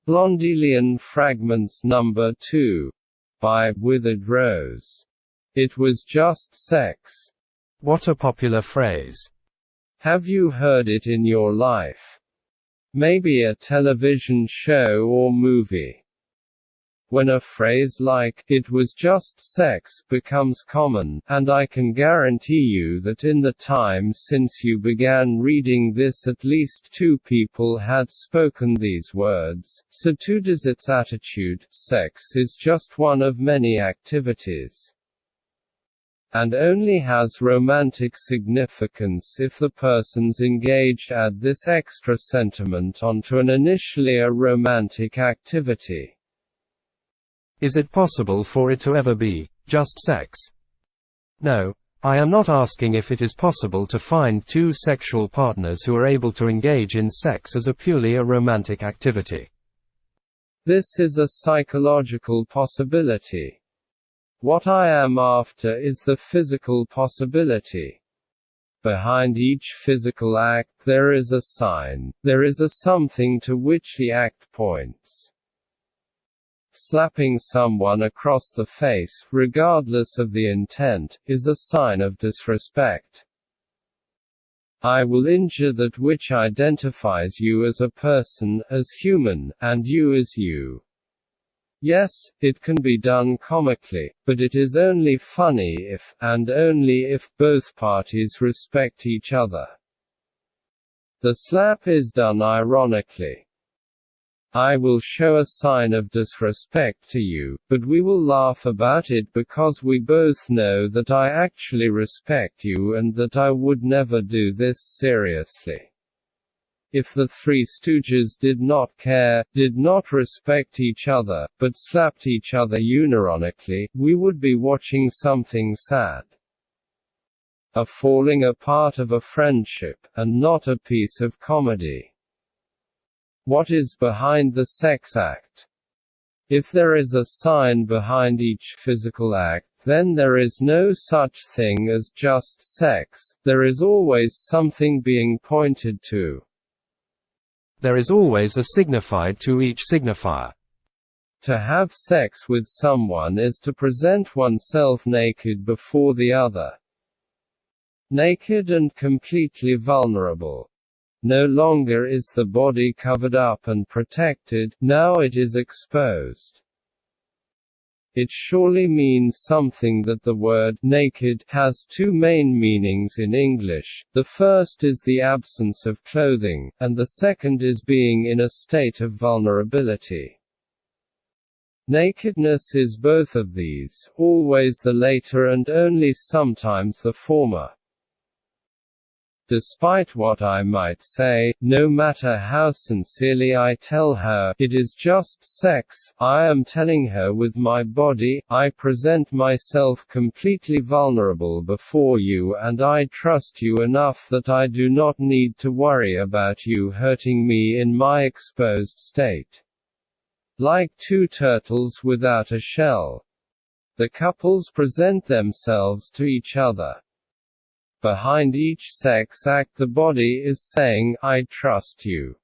Blondelian Fragments No. 2. By Withered Rose. It was just sex. What a popular phrase. Have you heard it in your life? Maybe a television show or movie. When a phrase like, "it was just sex," becomes common, and I can guarantee you that in the time since you began reading this at least 2 people had spoken these words, so too does its attitude. Sex is just one of many activities, and only has romantic significance if the persons engaged add this extra sentiment onto an initially a romantic activity. Is it possible for it to ever be just sex? No, I am not asking if it is possible to find 2 sexual partners who are able to engage in sex as a purely a romantic activity. This is a psychological possibility. What I am after is the physical possibility. Behind each physical act there is a sign, there is a something to which the act points. Slapping someone across the face, regardless of the intent, is a sign of disrespect. I will injure that which identifies you as a person, as human, and you as you. Yes, it can be done comically, but it is only funny if, and only if, both parties respect each other. The slap is done ironically. I will show a sign of disrespect to you, but we will laugh about it because we both know that I actually respect you and that I would never do this seriously. If the Three Stooges did not care, did not respect each other, but slapped each other unironically, we would be watching something sad. A falling apart of a friendship, and not a piece of comedy. What is behind the sex act? If there is a sign behind each physical act, then there is no such thing as just sex, there is always something being pointed to. There is always a signified to each signifier. To have sex with someone is to present oneself naked before the other. Naked and completely vulnerable. No longer is the body covered up and protected, now it is exposed. It surely means something that the word naked has 2 main meanings in English. The first is the absence of clothing, and the second is being in a state of vulnerability. Nakedness is both of these, always the later and only sometimes the former. Despite what I might say, no matter how sincerely I tell her, it is just sex, I am telling her with my body, I present myself completely vulnerable before you and I trust you enough that I do not need to worry about you hurting me in my exposed state. Like 2 turtles without a shell. The couples present themselves to each other. Behind each sex act the body is saying, I trust you.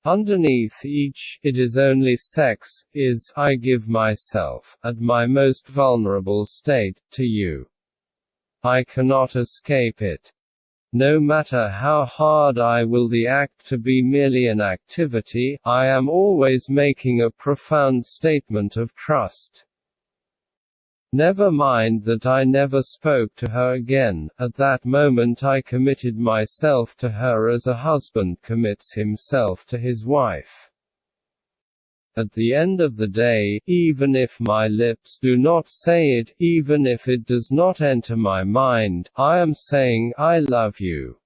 Underneath each, it is only sex, is, I give myself, at my most vulnerable state, to you. I cannot escape it. No matter how hard I will the act to be merely an activity, I am always making a profound statement of trust. Never mind that I never spoke to her again, at that moment I committed myself to her as a husband commits himself to his wife. At the end of the day, even if my lips do not say it, even if it does not enter my mind, I am saying, I love you.